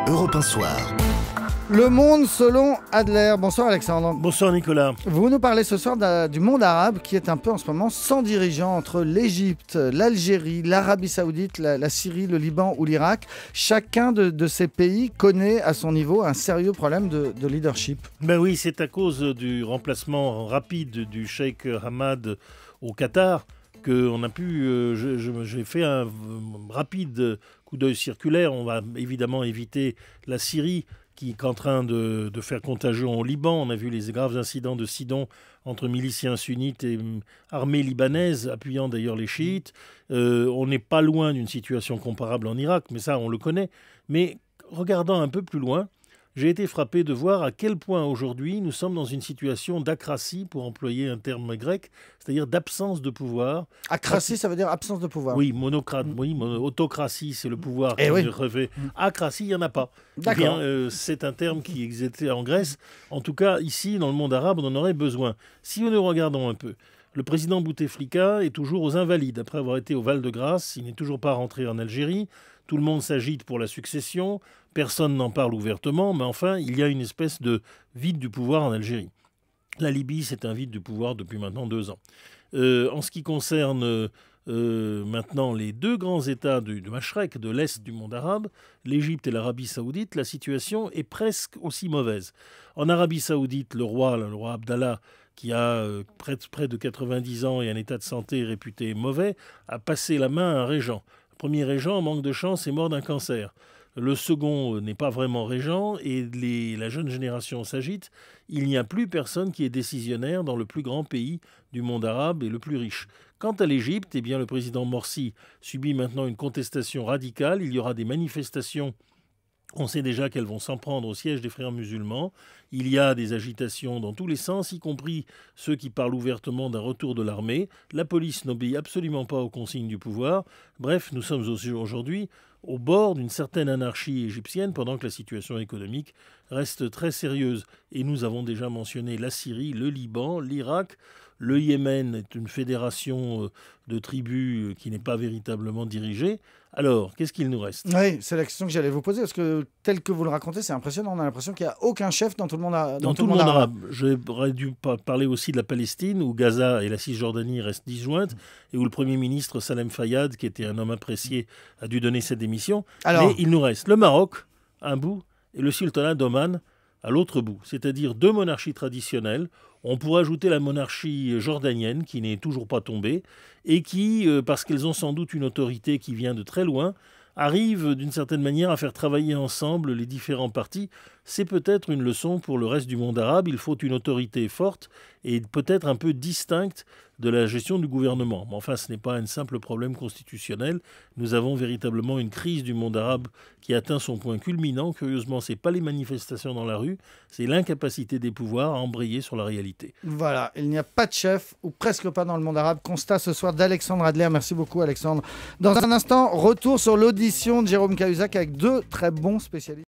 Europe 1 Soir. Le monde selon Adler. Bonsoir Alexandre. Bonsoir Nicolas. Vous nous parlez ce soir du monde arabe qui est un peu en ce moment sans dirigeant entre l'Égypte, l'Algérie, l'Arabie Saoudite, la Syrie, le Liban ou l'Irak. Chacun de ces pays connaît à son niveau un sérieux problème de leadership. Ben oui, c'est à cause du remplacement rapide du cheikh Hamad au Qatar qu'on a pu... j'ai fait un rapide coup d'œil circulaire. On va évidemment éviter la Syrie qui est en train de faire contagion au Liban. On a vu les graves incidents de Sidon entre miliciens sunnites et armée libanaise, appuyant d'ailleurs les chiites. On n'est pas loin d'une situation comparable en Irak, mais ça, on le connaît. Mais regardant un peu plus loin, j'ai été frappé de voir à quel point aujourd'hui nous sommes dans une situation d'acratie, pour employer un terme grec, c'est-à-dire d'absence de pouvoir. Acratie, ça veut dire absence de pouvoir. Oui, autocratie, c'est le pouvoir qui revêt. Acratie, il n'y en a pas. D'accord. C'est un terme qui existait en Grèce. En tout cas, ici, dans le monde arabe, on en aurait besoin. Si nous regardons un peu, le président Bouteflika est toujours aux Invalides. Après avoir été au Val-de-Grâce, il n'est toujours pas rentré en Algérie. Tout le monde s'agite pour la succession. Personne n'en parle ouvertement, mais enfin, il y a une espèce de vide du pouvoir en Algérie. La Libye, c'est un vide du pouvoir depuis maintenant 2 ans. En ce qui concerne maintenant les deux grands États du Machrek, de l'Est du monde arabe, l'Égypte et l'Arabie Saoudite, la situation est presque aussi mauvaise. En Arabie Saoudite, le roi Abdallah, qui a près de 90 ans et un état de santé réputé mauvais, a passé la main à un régent. Le premier régent, en manque de chance, est mort d'un cancer. Le second n'est pas vraiment régent et la jeune génération s'agite. Il n'y a plus personne qui est décisionnaire dans le plus grand pays du monde arabe et le plus riche. Quant à l'Égypte, eh bien, le président Morsi subit maintenant une contestation radicale. Il y aura des manifestations. On sait déjà qu'elles vont s'en prendre au siège des frères musulmans. Il y a des agitations dans tous les sens, y compris ceux qui parlent ouvertement d'un retour de l'armée. La police n'obéit absolument pas aux consignes du pouvoir. Bref, nous sommes aujourd'hui au bord d'une certaine anarchie égyptienne pendant que la situation économique reste très sérieuse. Et nous avons déjà mentionné la Syrie, le Liban, l'Irak. Le Yémen est une fédération de tribus qui n'est pas véritablement dirigée. Alors, qu'est-ce qu'il nous reste ? Oui, c'est la question que j'allais vous poser, parce que tel que vous le racontez, c'est impressionnant. On a l'impression qu'il n'y a aucun chef dans tout le monde arabe. Dans tout le monde arabe. J'aurais dû parler aussi de la Palestine, où Gaza et la Cisjordanie restent disjointes, et où le Premier ministre Salem Fayyad, qui était un homme apprécié, a dû donner sa démission. Mais il nous reste le Maroc, à un bout, et le sultanat d'Oman, à l'autre bout, c'est-à-dire 2 monarchies traditionnelles. On pourrait ajouter la monarchie jordanienne, qui n'est toujours pas tombée, et qui, parce qu'elles ont sans doute une autorité qui vient de très loin, arrivent d'une certaine manière à faire travailler ensemble les différents partis. C'est peut-être une leçon pour le reste du monde arabe. Il faut une autorité forte et peut-être un peu distincte de la gestion du gouvernement. Mais enfin, ce n'est pas un simple problème constitutionnel. Nous avons véritablement une crise du monde arabe qui atteint son point culminant. Curieusement, ce n'est pas les manifestations dans la rue, c'est l'incapacité des pouvoirs à embrayer sur la réalité. Voilà, il n'y a pas de chef, ou presque pas dans le monde arabe. Constat ce soir d'Alexandre Adler. Merci beaucoup Alexandre. Dans un instant, retour sur l'audition de Jérôme Cahuzac avec 2 très bons spécialistes.